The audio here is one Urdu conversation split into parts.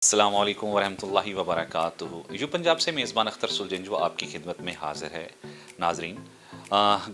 السلام علیکم ورحمۃ اللہ وبرکاتہ۔ یو پنجاب سے میزبان اختر سلجنجو آپ کی خدمت میں حاضر ہے۔ ناظرین،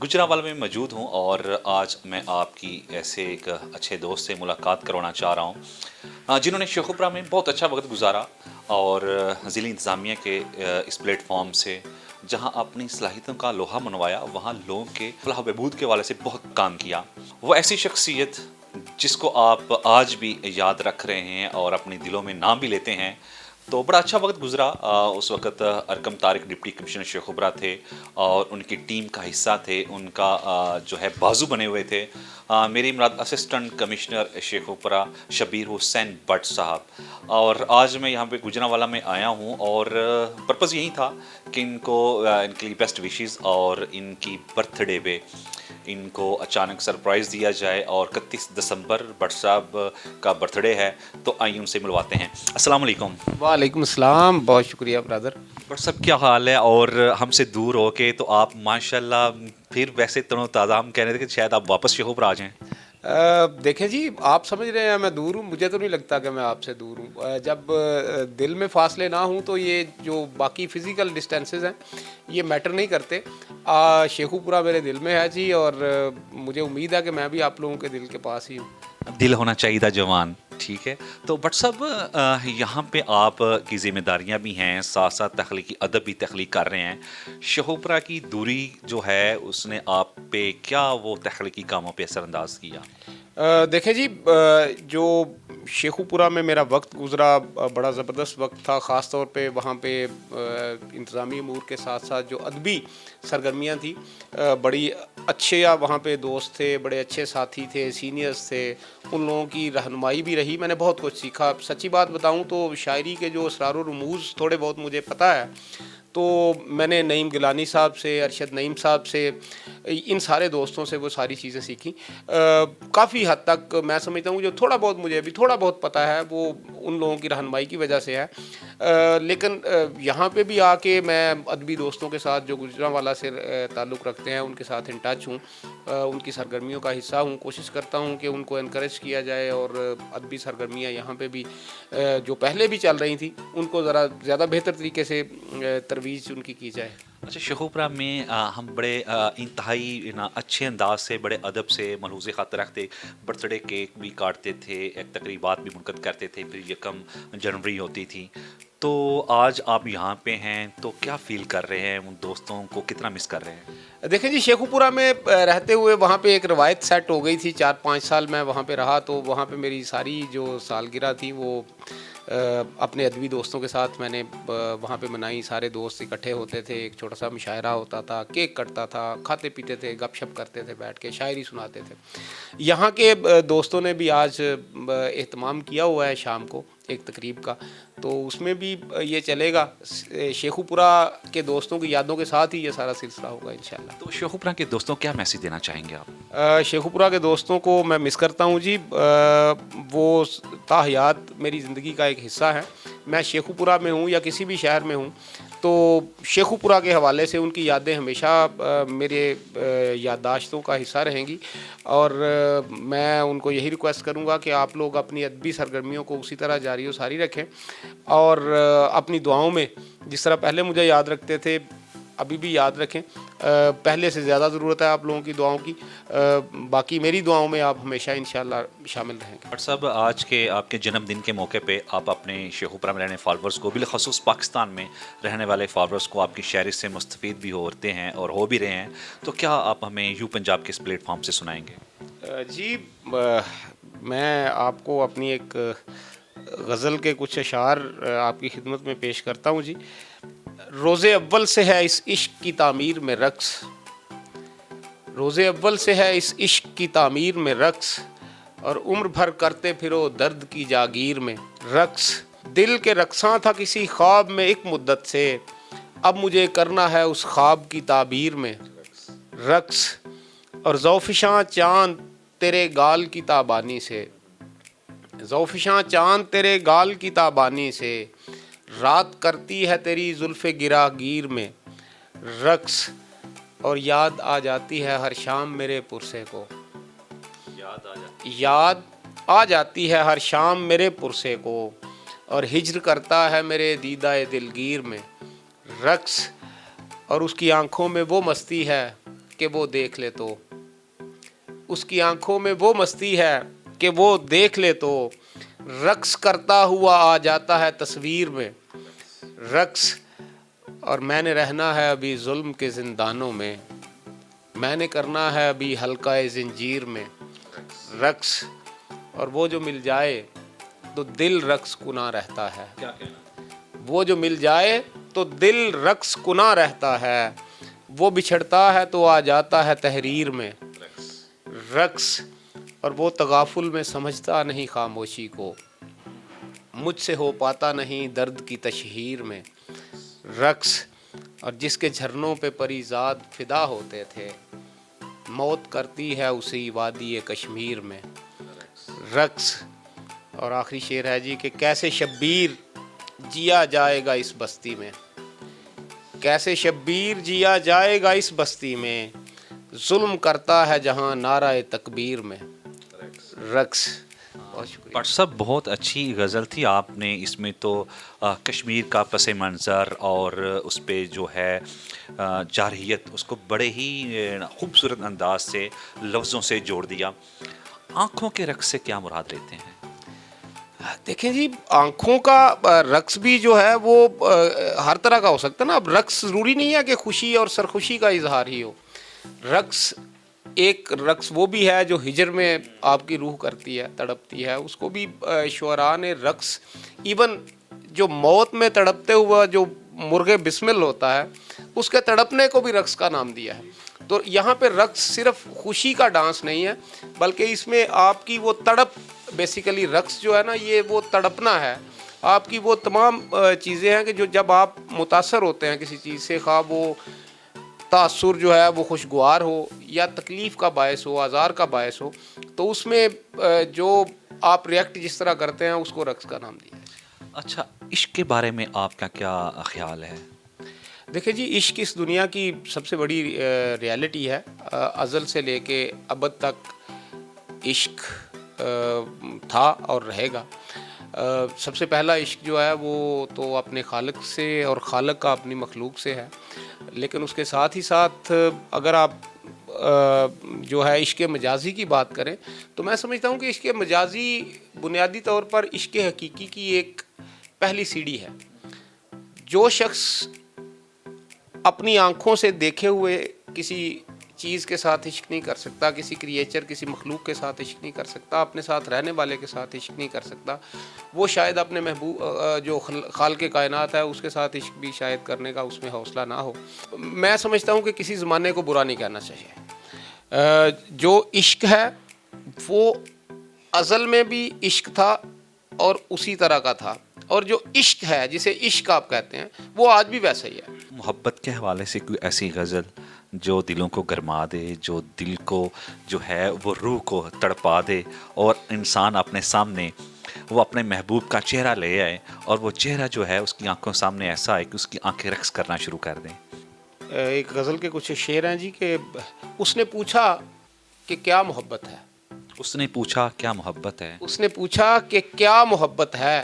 گجرانوالہ میں موجود ہوں اور آج میں آپ کی ایسے ایک اچھے دوست سے ملاقات کروانا چاہ رہا ہوں جنہوں نے شیخوپورہ میں بہت اچھا وقت گزارا اور ضلعی انتظامیہ کے اس پلیٹ فارم سے جہاں اپنی صلاحیتوں کا لوہا منوایا وہاں لوگوں کے فلاح و بہبود کے والے سے بہت کام کیا۔ وہ ایسی شخصیت جس کو آپ آج بھی یاد رکھ رہے ہیں اور اپنے دلوں میں نام بھی لیتے ہیں، تو بڑا اچھا وقت گزرا۔ اس وقت ارکم طارق ڈپٹی کمشنر شیخوپورہ تھے اور ان کی ٹیم کا حصہ تھے، ان کا جو ہے بازو بنے ہوئے تھے۔ میری مراد اسسٹنٹ کمشنر شیخوپورہ شبیر حسین بٹ صاحب، اور آج میں یہاں پہ گجرانوالہ میں آیا ہوں اور پرپز یہی تھا کہ ان کو ان کے لیے بیسٹ وشیز اور ان کی برتھ ڈے پہ ان کو اچانک سرپرائز دیا جائے، اور 31 دسمبر بٹ صاحب کا برتھ ڈے ہے، تو آئیے ان سے ملواتے ہیں۔ السلام علیکم۔ وعلیکم السلام، بہت شکریہ برادر۔ بٹ صاحب کیا حال ہے؟ اور ہم سے دور ہو کے تو آپ ماشاءاللہ پھر ویسے تر و تازہ، ہم کہہ رہے تھے کہ شاید آپ واپس شیخوپورہ آ جائیں۔ دیکھیں جی، آپ سمجھ رہے ہیں میں دور ہوں، مجھے تو نہیں لگتا کہ میں آپ سے دور ہوں۔ جب دل میں فاصلے نہ ہوں تو یہ جو باقی فزیکل ڈسٹینسز ہیں یہ میٹر نہیں کرتے۔ شیخوپورہ میرے دل میں ہے جی، اور مجھے امید ہے کہ میں بھی آپ لوگوں کے دل کے پاس ہی ہوں۔ دل ہونا چاہیے تھا جوان، ٹھیک ہے۔ تو بٹ صاحب یہاں پہ آپ کی ذمہ داریاں بھی ہیں، ساتھ ساتھ تخلیقی ادب بھی تخلیق کر رہے ہیں۔ شیخوپورہ کی دوری جو ہے اس نے آپ پہ کیا وہ تخلیقی کاموں پہ اثر انداز کیا؟ دیکھیں جی، جو شیخوپورہ میں میرا وقت گزرا بڑا زبردست وقت تھا، خاص طور پہ وہاں پہ انتظامی امور کے ساتھ ساتھ جو ادبی سرگرمیاں تھیں، بڑی اچھے وہاں پہ دوست تھے، بڑے اچھے ساتھی تھے، سینئرز تھے، ان لوگوں کی رہنمائی بھی رہی، میں نے بہت کچھ سیکھا۔ سچی بات بتاؤں تو شاعری کے جو اسرار و رموز تھوڑے بہت مجھے پتہ ہے، تو میں نے نعیم گیلانی صاحب سے، ارشد نعیم صاحب سے، ان سارے دوستوں سے وہ ساری چیزیں سیکھیں۔ کافی حد تک میں سمجھتا ہوں جو تھوڑا بہت مجھے ابھی تھوڑا بہت پتہ ہے وہ ان لوگوں کی رہنمائی کی وجہ سے ہے۔ لیکن یہاں پہ بھی آ کے میں ادبی دوستوں کے ساتھ جو گجرانوالہ سے تعلق رکھتے ہیں ان کے ساتھ ان ٹچ ہوں، ان کی سرگرمیوں کا حصہ ہوں، کوشش کرتا ہوں کہ ان کو انکریج کیا جائے، اور ادبی سرگرمیاں یہاں پہ بھی جو پہلے بھی چل رہی تھیں ان کو ذرا زیادہ بہتر طریقے سے ترویج ان کی جائے۔ اچھا، شیخوپورہ میں ہم بڑے انتہائی اچھے انداز سے، بڑے ادب سے ملحوظ خاطر رکھتے، برتھ ڈے کیک بھی کاٹتے تھے، ایک تقریبات بھی منعقد کرتے تھے، پھر 1 جنوری ہوتی تھی۔ تو آج آپ یہاں پہ ہیں تو کیا فیل کر رہے ہیں؟ ان دوستوں کو کتنا مس کر رہے ہیں؟ دیکھیں جی، شیخوپورہ میں رہتے ہوئے وہاں پہ ایک روایت سیٹ ہو گئی تھی، 4-5 سال میں وہاں پہ رہا، تو وہاں پہ میری ساری جو سالگرہ تھی وہ اپنے ادبی دوستوں کے ساتھ میں نے وہاں پہ منائی۔ سارے دوست اکٹھے ہوتے تھے، ایک چھوٹا سا مشاعرہ ہوتا تھا، کیک کٹتا تھا، کھاتے پیتے تھے، گپ شپ کرتے تھے، بیٹھ کے شاعری سناتے تھے۔ یہاں کے دوستوں نے بھی آج اہتمام کیا ہوا ہے شام کو ایک تقریب کا، تو اس میں بھی یہ چلے گا۔ شیخوپورہ کے دوستوں کی یادوں کے ساتھ ہی یہ سارا سلسلہ ہوگا انشاءاللہ۔ تو شیخوپورہ کے دوستوں کیا میسیج دینا چاہیں گے آپ؟ شیخوپورہ کے دوستوں کو میں مس کرتا ہوں جی، وہ تاحیات میری زندگی کا ایک حصہ ہے۔ میں شیخوپورہ میں ہوں یا کسی بھی شہر میں ہوں تو شیخوپورہ کے حوالے سے ان کی یادیں ہمیشہ میرے یادداشتوں کا حصہ رہیں گی، اور میں ان کو یہی ریکویسٹ کروں گا کہ آپ لوگ اپنی ادبی سرگرمیوں کو اسی طرح جاری و ساری رکھیں، اور اپنی دعاؤں میں جس طرح پہلے مجھے یاد رکھتے تھے ابھی بھی یاد رکھیں۔ پہلے سے زیادہ ضرورت ہے آپ لوگوں کی دعاؤں کی۔ باقی میری دعاؤں میں آپ ہمیشہ انشاءاللہ شامل رہیں گے۔ بٹ صاحب، آج کے آپ کے جنم دن کے موقع پہ آپ اپنے شیخوپورہ میں رہنے فالورز کو، بالخصوص پاکستان میں رہنے والے فالورز کو، آپ کی شاعری سے مستفید بھی ہوتے ہیں اور ہو بھی رہے ہیں، تو کیا آپ ہمیں یو پنجاب کے اس پلیٹ فارم سے سنائیں گے؟ جی، میں آپ کو اپنی ایک غزل کے کچھ اشعار آپ کی خدمت میں پیش کرتا ہوں جی۔ روز اول سے ہے اس عشق کی تعمیر میں رقص، روز اول سے ہے اس عشق کی تعمیر میں رقص، اور عمر بھر کرتے پھرو درد کی جاگیر میں رقص۔ دل کے رقصاں تھا کسی خواب میں ایک مدت سے، اب مجھے کرنا ہے اس خواب کی تعبیر میں رقص، اور زوفشاں چاند تیرے گال کی تابانی سے، زوفشاں چاند تیرے گال کی تابانی سے، رات کرتی ہے تیری زلف گرا گیر میں رقص، اور یاد آ جاتی ہے ہر شام میرے پرسے کو، یاد آ جاتی ہے ہر شام میرے پرسے کو، اور ہجر کرتا ہے میرے دیدہ دلگیر میں رقص، اور اس کی آنکھوں میں وہ مستی ہے کہ وہ دیکھ لے تو، اس کی آنکھوں میں وہ مستی ہے کہ وہ دیکھ لے تو، رقص کرتا ہوا آ جاتا ہے تصویر میں رقص، اور میں نے رہنا ہے ابھی ظلم کے زندانوں میں، میں نے کرنا ہے ابھی حلقہ زنجیر میں رقص، اور وہ جو مل جائے تو دل رقص کنا رہتا ہے، کیا کہنا؟ وہ جو مل جائے تو دل رقص کنا رہتا ہے، وہ بچھڑتا ہے تو آ جاتا ہے تحریر میں رقص، اور وہ تغافل میں سمجھتا نہیں خاموشی کو، مجھ سے ہو پاتا نہیں درد کی تشہیر میں رقص، اور جس کے جھرنوں پہ پریزاد فدا ہوتے تھے موت کرتی ہے اسی وادی کشمیر میں رقص، اور آخری شعر ہے جی کہ کیسے شبیر جیا جائے گا اس بستی میں، کیسے شبیر جیا جائے گا اس بستی میں، ظلم کرتا ہے جہاں نعرہ تکبیر میں رقص۔ بہت شکریہ۔ بٹ صاحب بہت اچھی غزل تھی، آپ نے اس میں تو کشمیر کا پس منظر اور اس پہ جو ہے جارحیت اس کو بڑے ہی خوبصورت انداز سے لفظوں سے جوڑ دیا۔ آنکھوں کے رقص سے کیا مراد لیتے ہیں؟ دیکھیں جی، آنکھوں کا رقص بھی جو ہے وہ ہر طرح کا ہو سکتا ہے نا، اب رقص ضروری نہیں ہے کہ خوشی اور سرخوشی کا اظہار ہی ہو، رقص ایک رقص وہ بھی ہے جو ہجر میں آپ کی روح کرتی ہے، تڑپتی ہے، اس کو بھی شعراء نے رقص، ایون جو موت میں تڑپتے ہوا جو مرغ بسمل ہوتا ہے اس کے تڑپنے کو بھی رقص کا نام دیا ہے، تو یہاں پہ رقص صرف خوشی کا ڈانس نہیں ہے بلکہ اس میں آپ کی وہ تڑپ، بیسیکلی رقص جو ہے نا یہ وہ تڑپنا ہے، آپ کی وہ تمام چیزیں ہیں کہ جو جب آپ متاثر ہوتے ہیں کسی چیز سے، خواہ وہ تاثر جو ہے وہ خوشگوار ہو یا تکلیف کا باعث ہو، آزار کا باعث ہو، تو اس میں جو آپ ریئیکٹ جس طرح کرتے ہیں اس کو رقص کا نام دیا ہے۔ اچھا، عشق کے بارے میں آپ کا کیا خیال ہے؟ دیکھیں جی، عشق اس دنیا کی سب سے بڑی ریالٹی ہے، ازل سے لے کے ابد تک عشق تھا اور رہے گا۔ سب سے پہلا عشق جو ہے وہ تو اپنے خالق سے اور خالق کا اپنی مخلوق سے ہے، لیکن اس کے ساتھ ہی ساتھ اگر آپ جو ہے عشق مجازی کی بات کریں تو میں سمجھتا ہوں کہ عشق مجازی بنیادی طور پر عشق حقیقی کی ایک پہلی سیڑھی ہے۔ جو شخص اپنی آنکھوں سے دیکھے ہوئے کسی چیز کے ساتھ عشق نہیں کر سکتا، کسی کریچر، کسی مخلوق کے ساتھ عشق نہیں کر سکتا، اپنے ساتھ رہنے والے کے ساتھ عشق نہیں کر سکتا، وہ شاید اپنے محبوب جو خالق کائنات ہے اس کے ساتھ عشق بھی شاید کرنے کا اس میں حوصلہ نہ ہو۔ میں سمجھتا ہوں کہ کسی زمانے کو برا نہیں کہنا چاہیے، جو عشق ہے وہ ازل میں بھی عشق تھا اور اسی طرح کا تھا، اور جو عشق ہے جسے عشق آپ کہتے ہیں وہ آج بھی ویسا ہی ہے۔ محبت کے حوالے سے کوئی ایسی غزل جو دلوں کو گرما دے، جو دل کو جو ہے وہ روح کو تڑپا دے، اور انسان اپنے سامنے وہ اپنے محبوب کا چہرہ لے آئے اور وہ چہرہ جو ہے اس کی آنکھوں سامنے ایسا ہے کہ اس کی آنکھیں رقص کرنا شروع کر دیں؟ ایک غزل کے کچھ شعر ہیں جی کہ اس نے پوچھا کہ کیا محبت ہے، اس نے پوچھا کیا محبت ہے، اس نے پوچھا کہ کیا محبت ہے،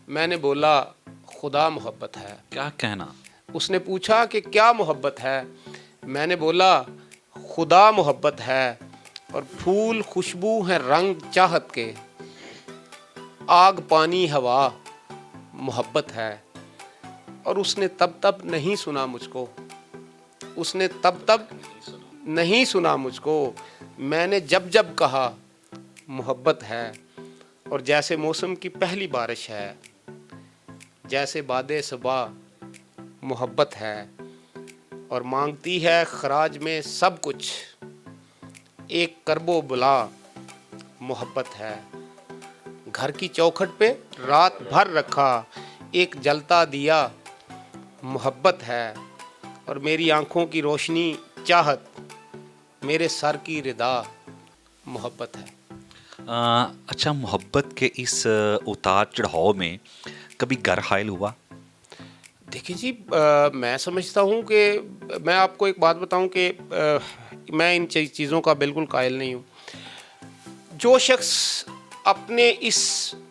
میں نے بولا خدا محبت ہے، کیا کہنا؟ اس نے پوچھا کہ کیا محبت ہے، میں نے بولا خدا محبت ہے، اور پھول خوشبو ہیں رنگ چاہت کے، آگ پانی ہوا محبت ہے، اور اس نے تب نہیں سنا مجھ کو، اس نے تب نہیں سنا مجھ کو، میں نے جب کہا محبت ہے، اور جیسے موسم کی پہلی بارش ہے، جیسے باد صبا محبت ہے، اور مانگتی ہے خراج میں سب کچھ، ایک کرب و بلا محبت ہے، گھر کی چوکھٹ پہ رات بھر رکھا ایک جلتا دیا محبت ہے، اور میری آنکھوں کی روشنی چاہت، میرے سر کی ردا محبت ہے۔ اچھا، محبت کے اس اتار چڑھاؤ میں کبھی گر حائل ہوا؟ دیکھیے جی، میں سمجھتا ہوں کہ میں آپ کو ایک بات بتاؤں کہ میں ان چیزوں کا بالکل قائل نہیں ہوں۔ جو شخص اپنے اس